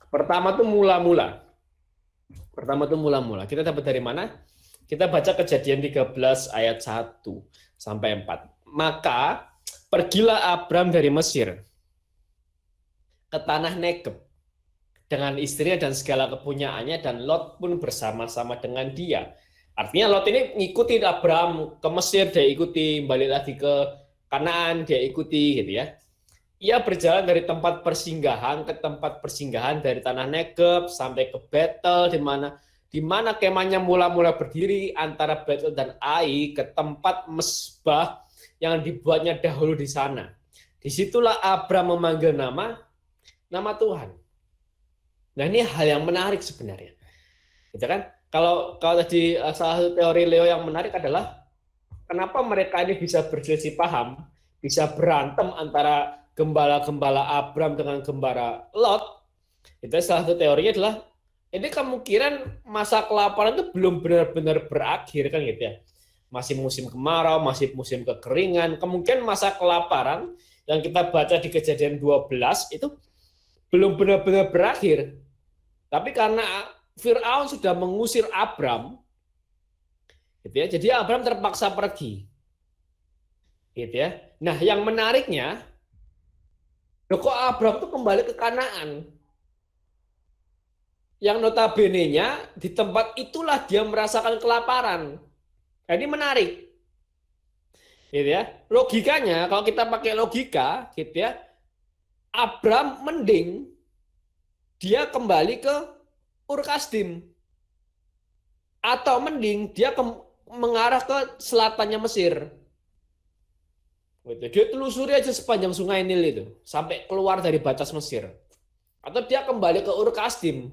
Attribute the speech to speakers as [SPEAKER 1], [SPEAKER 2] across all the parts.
[SPEAKER 1] Pertama tuh mula-mula. Kita dapat dari mana? Kita baca Kejadian 13 ayat 1 sampai 4. Maka pergilah Abram dari Mesir ke tanah Negeb dengan istrinya dan segala kepunyaannya, dan Lot pun bersama-sama dengan dia. Artinya Lot ini ngikuti Abram ke Mesir, dia ikuti, balik lagi ke Kanaan, dia ikuti gitu ya. Ia berjalan dari tempat persinggahan ke tempat persinggahan, dari tanah Negeb sampai ke Betel, di mana kemahnya mula-mula berdiri antara Betel dan Ai, ke tempat mesbah yang dibuatnya dahulu di sana. Disitulah Abram memanggil nama Tuhan. Nah, ini hal yang menarik sebenarnya. Gitu kan? Kalau tadi salah satu teori Leo yang menarik adalah kenapa mereka ini bisa berselisih paham, bisa berantem antara gembala-gembala Abram dengan gembala Lot. Itu salah satu teorinya adalah ini kemungkinan masa kelaparan itu belum benar-benar berakhir kan gitu ya. Masih musim kemarau, masih musim kekeringan. Kemungkinan masa kelaparan yang kita baca di Kejadian 12 itu belum benar-benar berakhir. Tapi karena Fir'aun sudah mengusir Abram, gitu ya, jadi Abram terpaksa pergi. Gitu ya. Nah, yang menariknya, kok Abram itu kembali ke Kanaan? Yang notabene-nya di tempat itulah dia merasakan kelaparan. Nah, ini menarik. Gitu ya. Logikanya, kalau kita pakai logika, gitu ya, Abram mending dia kembali ke Ur Kasdim, atau mending dia mengarah ke selatannya Mesir. Dia telusuri aja sepanjang sungai Nil itu sampai keluar dari batas Mesir. Atau dia kembali ke Ur Kasdim,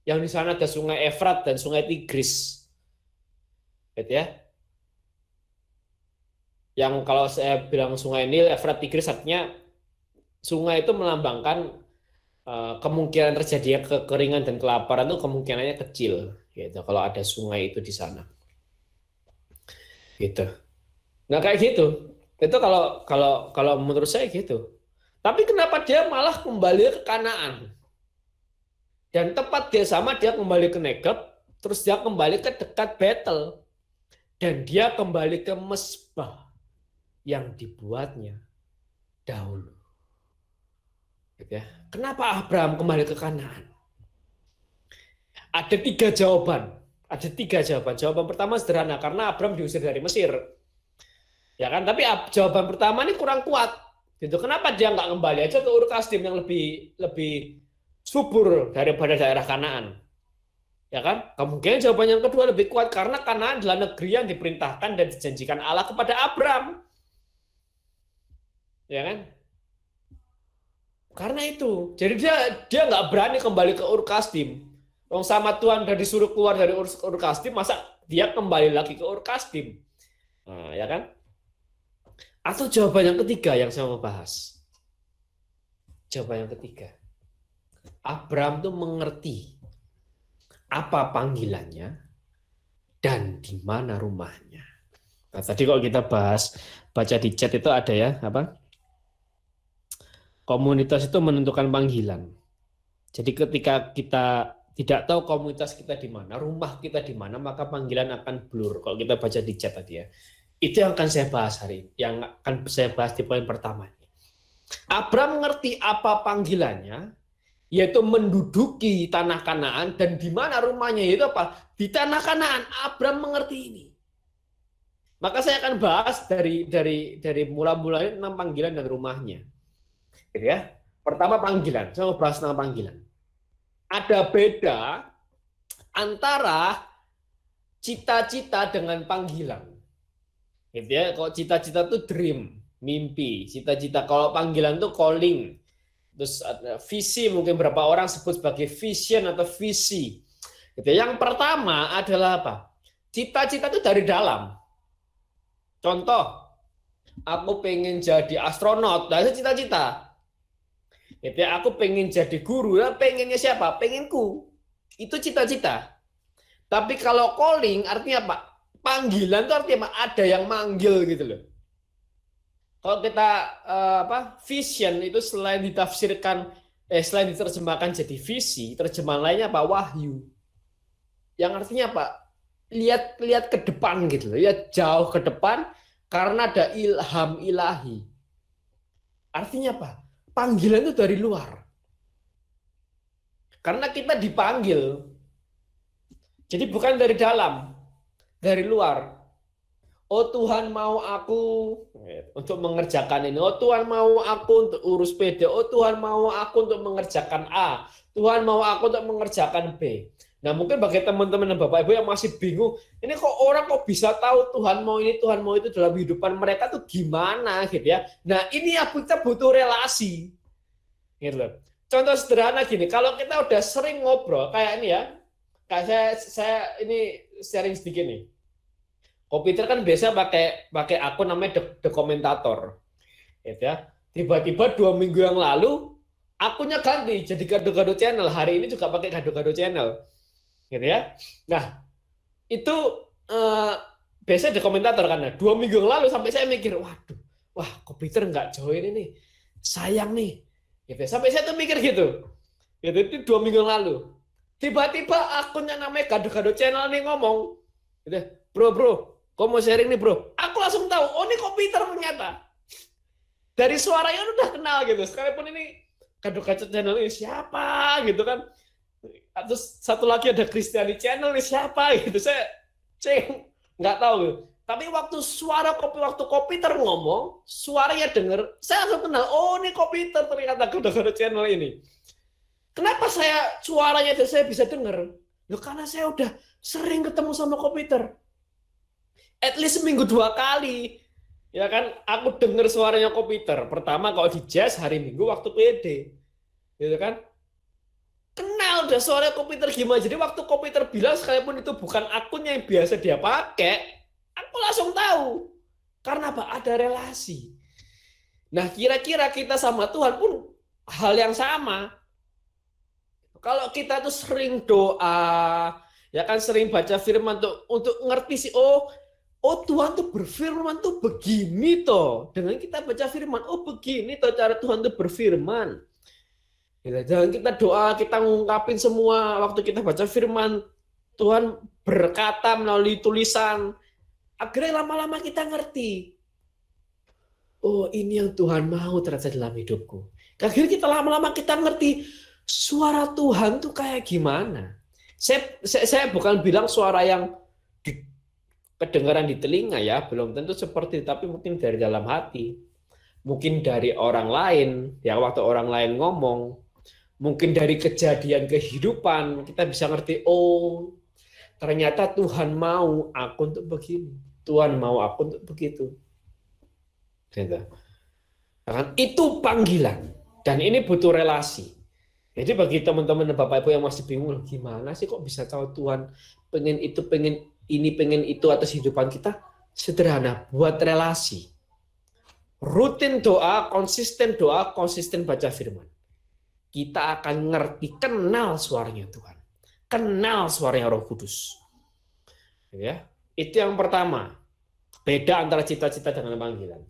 [SPEAKER 1] yang di sana ada sungai Efrat dan sungai Tigris. Gitu ya. Yang kalau saya bilang sungai Nil, Efrat, Tigris, artinya sungai itu melambangkan kemungkinan terjadinya kekeringan dan kelaparan itu kemungkinannya kecil, gitu. Kalau ada sungai itu di sana, gitu. Nah kayak gitu. Itu kalau menurut saya gitu. Tapi kenapa dia malah kembali ke Kanaan? Dan tepat dia sama, dia kembali ke Negeb, terus dia kembali ke dekat Betel, dan dia kembali ke mesbah yang dibuatnya dahulu. Gitu ya. Kenapa Abraham kembali ke Kanaan? Ada tiga jawaban. Jawaban pertama sederhana, karena Abraham diusir dari Mesir. Ya kan? Tapi jawaban pertama ini kurang kuat. Gitu. Kenapa dia nggak kembali aja ke Ur Kasdim yang lebih subur daripada daerah Kanaan? Ya kan? Kemungkinan jawaban yang kedua lebih kuat, karena Kanaan adalah negeri yang diperintahkan dan dijanjikan Allah kepada Abraham. Ya kan? Karena itu, jadi dia nggak berani kembali ke Ur Kasdim. Sama Tuhan udah disuruh keluar dari Ur Kasdim, masa dia kembali lagi ke Ur Kasdim? Nah, ya kan? Atau jawaban yang ketiga yang saya mau bahas. Jawaban yang ketiga, Abraham tuh mengerti apa panggilannya dan di mana rumahnya. Nah, tadi kalau kita baca di chat itu ada ya, apa? Komunitas itu menentukan panggilan. Jadi ketika kita tidak tahu komunitas kita di mana, rumah kita di mana, maka panggilan akan blur. Kalau kita baca di chat tadi ya. Itu yang akan saya bahas hari ini, yang akan saya bahas di poin pertama. Abraham mengerti apa panggilannya, yaitu menduduki tanah Kanaan, dan di mana rumahnya, yaitu apa? Di tanah Kanaan. Abraham mengerti ini. Maka saya akan bahas dari mula-mulanya tentang panggilan dan rumahnya. Gitu ya. Pertama panggilan, saya mau bahas tentang panggilan. Ada beda antara cita-cita dengan panggilan. Gitu ya. Kalau cita-cita itu dream, mimpi. Cita-cita, kalau panggilan itu calling. Terus visi, mungkin beberapa orang sebut sebagai vision atau visi. Gitu. Yang pertama adalah apa? Cita-cita itu dari dalam. Contoh, aku pengen jadi astronot, nah itu cita-cita. Gitu ya, aku pengen jadi guru, ya pengennya siapa? Penginku. Itu cita-cita. Tapi kalau calling artinya apa? Panggilan itu artinya apa? Ada yang manggil gitu loh. Kalau kita vision itu selain ditafsirkan Selain diterjemahkan jadi visi, terjemahan lainnya apa? Wahyu. Yang artinya apa? Lihat ke depan gitu, lihat jauh ke depan karena ada ilham ilahi. Artinya apa? Panggilan itu dari luar. Karena kita dipanggil. Jadi bukan dari dalam, dari luar. Oh Tuhan mau aku untuk mengerjakan ini. Oh Tuhan mau aku untuk urus PD. Oh Tuhan mau aku untuk mengerjakan A. Tuhan mau aku untuk mengerjakan B. Nah mungkin bagi teman-teman dan Bapak Ibu yang masih bingung, ini kok orang kok bisa tahu Tuhan mau ini, Tuhan mau itu dalam kehidupan mereka tuh gimana gitu ya. Nah ini ya kita butuh relasi. Gitu loh. Contoh sederhana gini, kalau kita udah sering ngobrol kayak ini ya, kayak saya ini sharing sedikit nih. Komputer kan biasa pakai akun namanya The Komentator, gitu ya. Tiba-tiba 2 minggu yang lalu akunnya ganti jadi Gado-Gado Channel. Hari ini juga pakai Gado-Gado Channel, gitu ya. Nah itu biasanya The Komentator kan. 2 minggu yang lalu sampai saya mikir, waduh, wah komputer nggak join ini, sayang nih. Gitu. Sampai saya tuh mikir gitu. Itu 2 minggu yang lalu. Tiba-tiba akunnya namanya Gado-Gado Channel nih ngomong, gitu, bro, kok mau sharing nih bro? Aku langsung tahu, oh ini komputer ternyata. Dari suaranya udah kenal gitu. Sekalipun ini Gado-Gado Channel ini siapa gitu kan. Terus satu lagi ada Kristiani Channel ini siapa gitu. Saya nggak tahu gitu. Tapi waktu komputer ngomong, suaranya denger, saya langsung kenal, oh ini komputer ternyata Gado-Gado Channel ini. Kenapa suaranya saya bisa denger? Loh, karena saya udah sering ketemu sama komputer. At least seminggu 2 kali. Ya kan, aku denger suaranya komputer. Pertama kalau di jazz hari Minggu waktu PD. Gitu kan? Kenal udah suara komputer gimana. Jadi waktu komputer bilang sekalipun itu bukan akunnya yang biasa dia pakai, aku langsung tahu. Karena apa? Ada relasi. Nah, kira-kira kita sama Tuhan pun hal yang sama. Kalau kita tuh sering doa, ya kan sering baca firman untuk ngerti sih, oh Tuhan tuh berfirman tuh begini toh. Dengan kita baca firman, oh begini toh cara Tuhan tuh berfirman. Jangan kita doa, kita ngungkapin semua waktu kita baca firman. Tuhan berkata melalui tulisan. Akhirnya lama-lama kita ngerti. Oh ini yang Tuhan mau terjadi dalam hidupku. Akhirnya kita lama-lama kita ngerti suara Tuhan tuh kayak gimana. Saya bukan bilang suara yang kedengaran di telinga ya, belum tentu seperti itu, tapi mungkin dari dalam hati. Mungkin dari orang lain, ya waktu orang lain ngomong, mungkin dari kejadian kehidupan, kita bisa ngerti, oh ternyata Tuhan mau aku untuk begini. Tuhan mau aku untuk begitu. Gitu. Itu panggilan. Dan ini butuh relasi. Jadi bagi teman-teman dan Bapak Ibu yang masih bingung, gimana sih kok bisa tahu Tuhan pengen itu, pengen ini, pengen itu atas kehidupan kita? Sederhana, buat relasi. Rutin doa, konsisten baca firman. Kita akan ngerti, kenal suaranya Tuhan. Kenal suaranya Roh Kudus. Ya, itu yang pertama. Beda antara cita-cita dengan panggilan.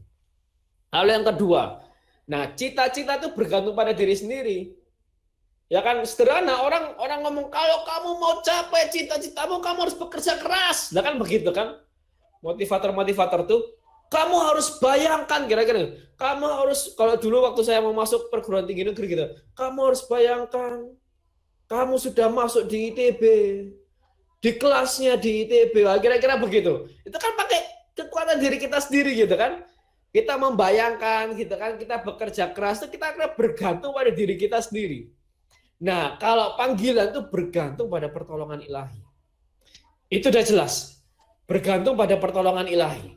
[SPEAKER 1] Lalu yang kedua, nah cita-cita itu bergantung pada diri sendiri. Ya kan sederhana, orang ngomong kalau kamu mau capai cita-citamu kamu harus bekerja keras. Nah kan begitu kan? Motivator tuh kamu harus bayangkan kira-kira. Kamu harus, kalau dulu waktu saya mau masuk perguruan tinggi negeri gitu, kamu harus bayangkan kamu sudah masuk di ITB. Di kelasnya di ITB, kira-kira begitu. Itu kan pakai kekuatan diri kita sendiri gitu kan. Kita membayangkan gitu kan, kita bekerja keras itu kita akan bergantung pada diri kita sendiri. Nah, kalau panggilan itu bergantung pada pertolongan ilahi. Itu udah jelas. Bergantung pada pertolongan ilahi.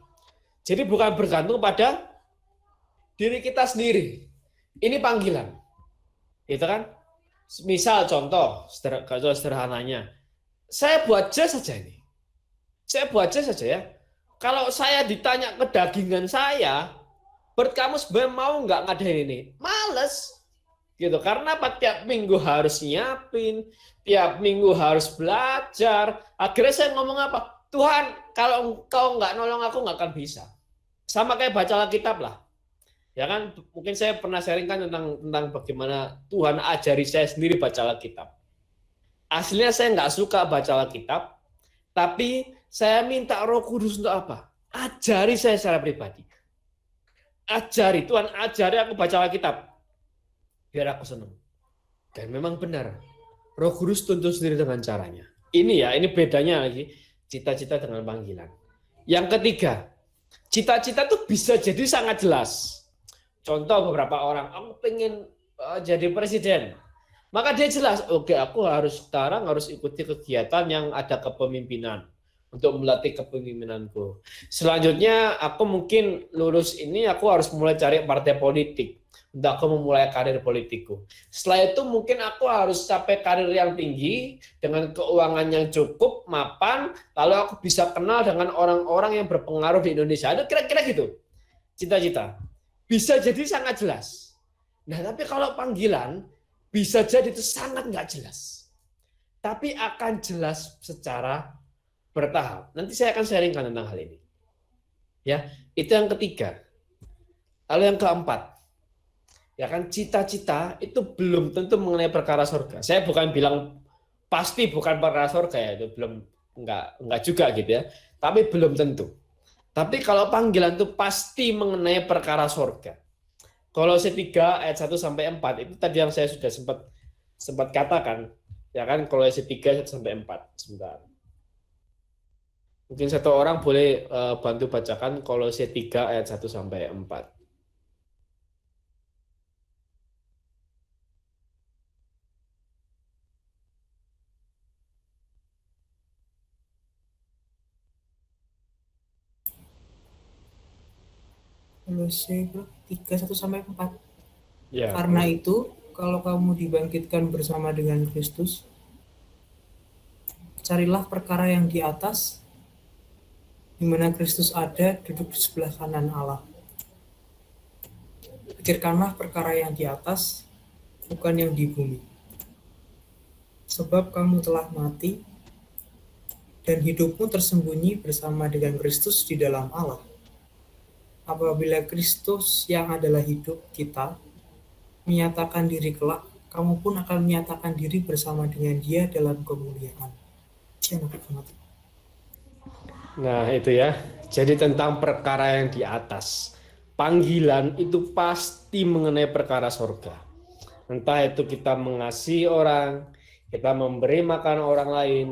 [SPEAKER 1] Jadi bukan bergantung pada diri kita sendiri. Ini panggilan. Gitu kan? Misal contoh sederhananya. Saya buat jazz saja ini. Saya buat jazz saja ya. Kalau saya ditanya kedagingan saya, Bert kamu sebenarnya mau nggak ngadain ini? Males. Gitu, karena tiap minggu harus nyiapin, tiap minggu harus belajar. Akhirnya saya ngomong apa? Tuhan, kalau engkau nggak nolong aku nggak akan bisa. Sama kayak baca Alkitab lah. Ya kan, mungkin saya pernah sharing kan tentang bagaimana Tuhan ajari saya sendiri baca Alkitab. Aslinya saya nggak suka baca Alkitab, tapi saya minta Roh Kudus untuk apa? Ajari saya secara pribadi. Ajari, Tuhan ajari aku baca Alkitab. Biar aku senang. Dan memang benar, Roh Kudus tuntun sendiri dengan caranya. Ini bedanya lagi, cita-cita dengan panggilan. Yang ketiga, cita-cita itu bisa jadi sangat jelas. Contoh beberapa orang, aku pengen jadi presiden. Maka dia jelas, oke, aku sekarang harus ikuti kegiatan yang ada kepemimpinan untuk melatih kepemimpinanku. Selanjutnya, aku mungkin lulus ini, aku harus mulai cari partai politik untuk aku memulai karir politikku. Setelah itu mungkin aku harus capai karir yang tinggi dengan keuangan yang cukup, mapan, lalu aku bisa kenal dengan orang-orang yang berpengaruh di Indonesia. Itu kira-kira gitu, cita-cita. Bisa jadi sangat jelas. Nah, tapi kalau panggilan, bisa jadi itu sangat nggak jelas. Tapi akan jelas secara bertahap. Nanti saya akan sharingkan tentang hal ini. Ya, itu yang ketiga. Lalu yang keempat, ya kan, cita-cita itu belum tentu mengenai perkara surga. Saya bukan bilang pasti bukan perkara surga ya, itu belum, enggak juga gitu ya. Tapi belum tentu. Tapi kalau panggilan itu pasti mengenai perkara surga. Kolose 3 ayat 1 sampai 4 itu tadi yang saya sudah sempat katakan, ya kan, Kolose 3 1 sampai 4. Sebentar. Mungkin satu orang boleh bantu bacakan Kolose 3 ayat 1 sampai 4.
[SPEAKER 2] Kolose 3:1-4.
[SPEAKER 1] Ya,
[SPEAKER 2] Karena itu, kalau kamu dibangkitkan bersama dengan Kristus, carilah perkara yang di atas, di mana Kristus ada, duduk di sebelah kanan Allah. Pikirkanlah perkara yang di atas, bukan yang di bumi. Sebab kamu telah mati, dan hidupmu tersembunyi bersama dengan Kristus di dalam Allah. Apabila Kristus yang adalah hidup kita menyatakan diri kelak, kamu pun akan menyatakan diri bersama dengan Dia dalam kemuliaan.
[SPEAKER 1] nah itu ya. Jadi tentang perkara yang di atas. Panggilan itu pasti mengenai perkara surga. Entah itu kita mengasihi orang, kita memberi makan orang lain,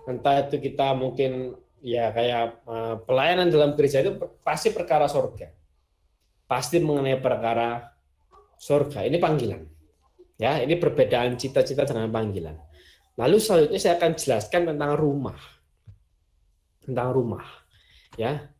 [SPEAKER 1] entah itu kita mungkin ya kayak pelayanan dalam gereja, itu pasti perkara surga. Pasti mengenai perkara surga. Ini panggilan. Ya, ini perbedaan cita-cita dengan panggilan. Lalu selanjutnya saya akan jelaskan tentang rumah. Tentang rumah. Ya.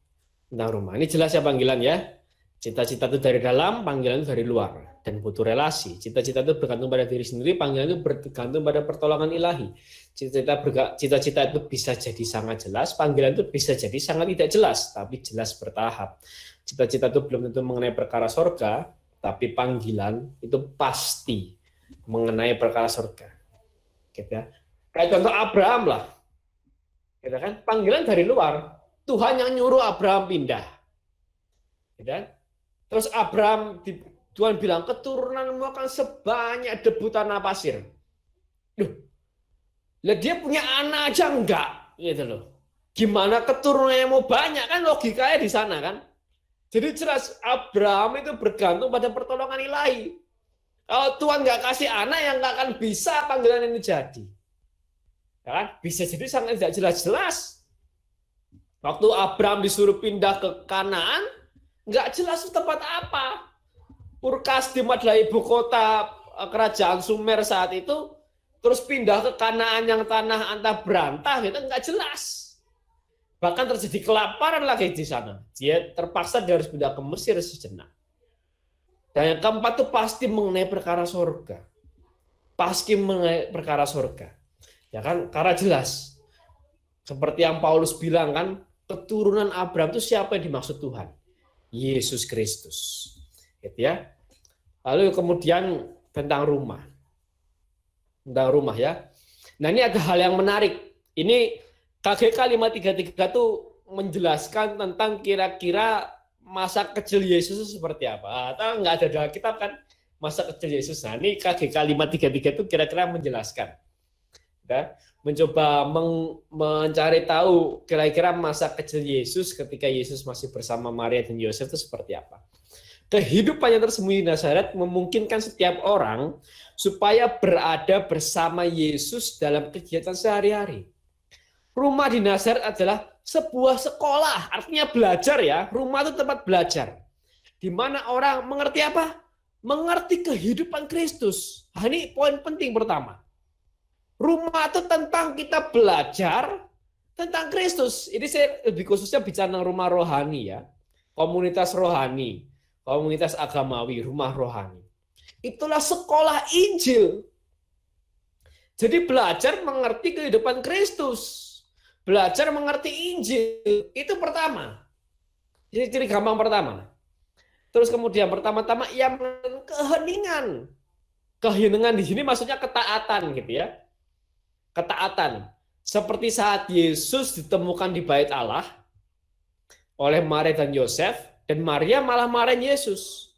[SPEAKER 1] Tentang rumah. Ini jelas ya panggilan ya. Cita-cita itu dari dalam, panggilan itu dari luar, dan butuh relasi. Cita-cita itu bergantung pada diri sendiri, panggilan itu bergantung pada pertolongan ilahi. Cita-cita itu bisa jadi sangat jelas, panggilan itu bisa jadi sangat tidak jelas, tapi jelas bertahap. Cita-cita itu belum tentu mengenai perkara surga, tapi panggilan itu pasti mengenai perkara surga. Gitu ya. Kayak contoh Abraham lah. Gitu kan? Panggilan dari luar. Tuhan yang nyuruh Abraham pindah. Gitu kan? Terus Tuhan bilang, keturunanmu akan sebanyak debu tanah pasir. Loh, dia punya anak aja enggak, gitu loh. Gimana keturunannya mau banyak, kan logikanya di sana kan. Jadi jelas Abraham itu bergantung pada pertolongan ilahi. Kalau Tuhan nggak kasih anak, yang nggak akan bisa panggilan ini jadi. Ya kan? Bisa jadi sangat tidak jelas-jelas. Waktu Abraham disuruh pindah ke Kanaan, nggak jelas tempat apa. Ur-Kasdim adalah ibu kota kerajaan Sumer saat itu, terus pindah ke Kanaan yang tanah antah berantah, gitu, nggak jelas. Bahkan terjadi kelaparan lagi di sana. Dia harus pindah ke Mesir sejenak. Dan yang keempat itu pasti mengenai perkara surga. Pasti mengenai perkara surga. Ya kan, karena jelas. Seperti yang Paulus bilang kan, keturunan Abraham itu siapa yang dimaksud Tuhan? Yesus Kristus. Gitu ya. Lalu kemudian tentang rumah. Tentang rumah ya. Nah, ini ada hal yang menarik. Ini KGK 533 itu menjelaskan tentang kira-kira masa kecil Yesus itu seperti apa? Atau nggak ada dalam kitab kan masa kecil Yesus. Nah, ini KGK 533 itu kira-kira menjelaskan. Ya, mencoba mencari tahu kira-kira masa kecil Yesus ketika Yesus masih bersama Maria dan Yosef itu seperti apa. Kehidupan yang tersembunyi di Nazaret memungkinkan setiap orang supaya berada bersama Yesus dalam kegiatan sehari-hari. Rumah di Nazaret adalah sebuah sekolah, artinya belajar ya. Rumah itu tempat belajar. Di mana orang mengerti apa? Mengerti kehidupan Kristus. Nah, ini poin penting pertama. Rumah itu tentang kita belajar tentang Kristus. Ini saya lebih khususnya bicara tentang rumah rohani ya. Komunitas rohani, komunitas agamawi, rumah rohani. Itulah sekolah Injil. Jadi belajar mengerti kehidupan Kristus. Belajar mengerti Injil. Itu pertama. Jadi ciri gampang pertama. Terus kemudian pertama-tama ia mengenal keheningan. Keheningan di sini maksudnya ketaatan gitu ya. Ketaatan. Seperti saat Yesus ditemukan di bait Allah oleh Maria dan Yosef, dan Maria malah marahin Yesus.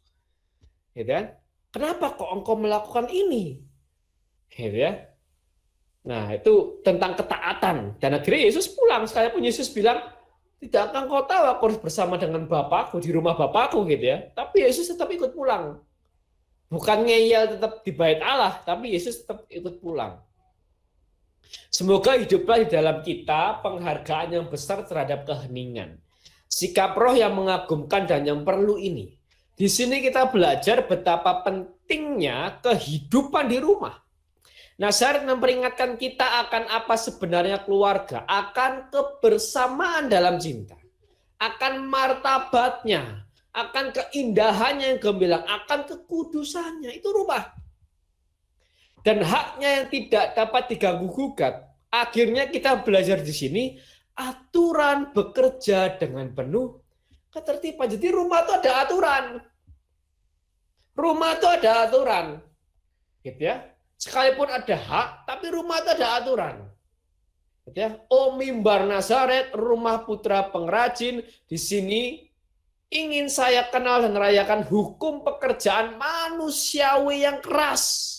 [SPEAKER 1] Gitu kan? Kenapa kok engkau melakukan ini? Gitu ya. Nah, itu tentang ketaatan. Dan akhirnya Yesus pulang. Sekalipun Yesus bilang, tidak akan kau tahu aku harus bersama dengan Bapakku di rumah Bapakku gitu ya. Tapi Yesus tetap ikut pulang. Bukan ngeyel tetap di bait Allah, tapi Yesus tetap ikut pulang. Semoga hiduplah di dalam kita penghargaan yang besar terhadap keheningan. Sikap roh yang mengagumkan dan yang perlu ini. Di sini kita belajar betapa pentingnya kehidupan di rumah. Nazaret memperingatkan kita akan apa sebenarnya keluarga, akan kebersamaan dalam cinta, akan martabatnya, akan keindahannya yang gemilang, akan kekudusannya. Itu rumah. Dan haknya yang tidak dapat diganggu-gugat. Akhirnya kita belajar di sini aturan bekerja dengan penuh ketertiban. Jadi rumah itu ada aturan. Rumah itu ada aturan. Gitu ya. Sekalipun ada hak, tapi rumah itu ada aturan. Gitu ya. Oh, mimbar Nazaret, rumah putra pengrajin, di sini ingin saya kenal dan rayakan hukum pekerjaan manusiawi yang keras.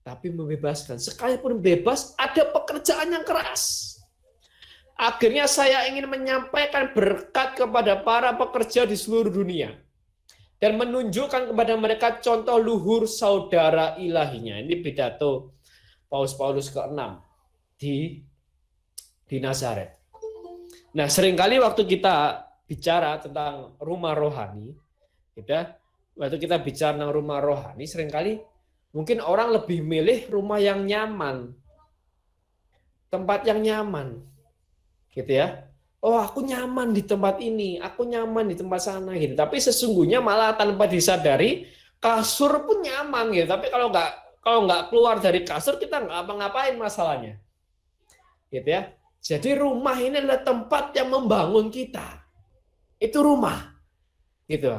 [SPEAKER 1] Tapi membebaskan. Sekalipun bebas, ada pekerjaan yang keras. Akhirnya saya ingin menyampaikan berkat kepada para pekerja di seluruh dunia. Dan menunjukkan kepada mereka contoh luhur saudara ilahinya. Ini pidato Paus ke-6 di Nazaret. Nah, seringkali waktu kita bicara tentang rumah rohani, waktu kita bicara tentang rumah rohani, seringkali mungkin orang lebih milih rumah yang nyaman, tempat yang nyaman, gitu ya. Oh, aku nyaman di tempat ini, aku nyaman di tempat sana, gitu. Tapi sesungguhnya malah tanpa disadari kasur pun nyaman, gitu. Tapi kalau nggak keluar dari kasur kita nggak apa-ngapain masalahnya, gitu ya. Jadi rumah ini adalah tempat yang membangun kita. Itu rumah, gitu.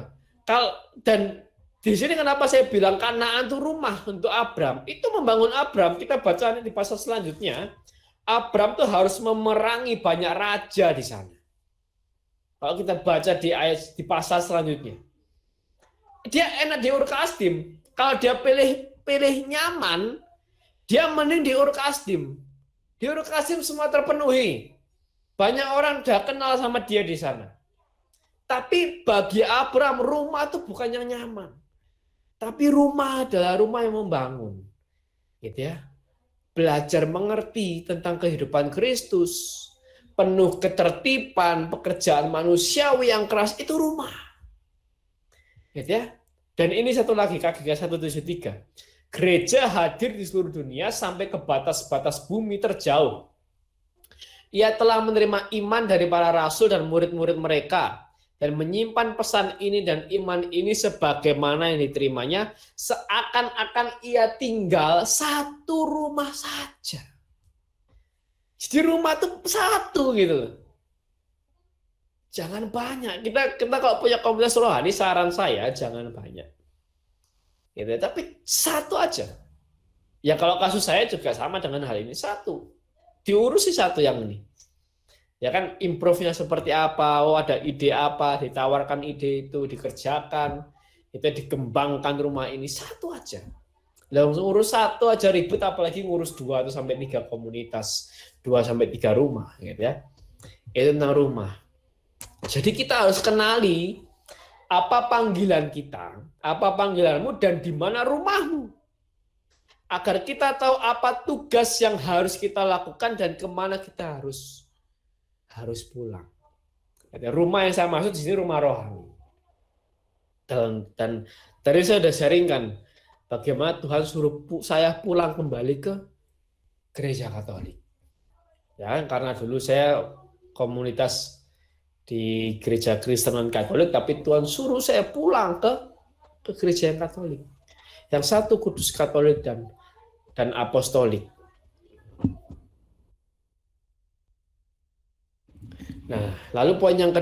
[SPEAKER 1] Dan di sini kenapa saya bilang Kanaan itu rumah untuk Abram? Itu membangun Abram. Kita baca di pasal selanjutnya. Abram tuh harus memerangi banyak raja di sana. Kalau kita baca di pasal selanjutnya. Dia enak di Ur-Kasdim. Kalau dia pilih nyaman, dia mending di Ur-Kasdim. Di Ur-Kasdim semua terpenuhi. Banyak orang udah kenal sama dia di sana. Tapi bagi Abram, rumah itu bukan yang nyaman. Tapi rumah adalah rumah yang membangun. Gitu ya. Belajar mengerti tentang kehidupan Kristus. Penuh ketertiban, pekerjaan manusiawi yang keras, itu rumah. Gitu ya. Dan ini satu lagi, KGK 173. Gereja hadir di seluruh dunia sampai ke batas-batas bumi terjauh. Ia telah menerima iman dari para rasul dan murid-murid mereka. Dan menyimpan pesan ini dan iman ini sebagaimana yang diterimanya, seakan-akan ia tinggal satu rumah saja. Jadi rumah itu satu gitu. Jangan banyak. Kita kalau punya komunitas rohani, saran saya jangan banyak. Gitu. Tapi satu aja. Ya kalau kasus saya juga sama dengan hal ini, satu. Diurusi satu yang ini. Ya kan, improve-nya seperti apa, oh ada ide apa, ditawarkan ide itu, dikerjakan, itu dikembangkan rumah ini, satu aja. Langsung urus satu aja ribet, apalagi ngurus 2 atau sampai 3 komunitas, 2 sampai 3 rumah gitu ya. Itu tentang rumah. Jadi kita harus kenali apa panggilan kita, apa panggilanmu, dan di mana rumahmu. Agar kita tahu apa tugas yang harus kita lakukan dan kemana kita harus pulang. Rumah yang saya maksud di sini rumah rohani. Dan tadi saya sudah sharingkan bagaimana Tuhan suruh saya pulang kembali ke gereja Katolik. Ya, karena dulu saya komunitas di gereja Kristen non Katolik, tapi Tuhan suruh saya pulang ke gereja yang Katolik. Yang satu kudus Katolik dan apostolik. Nah, lalu poin yang kedua,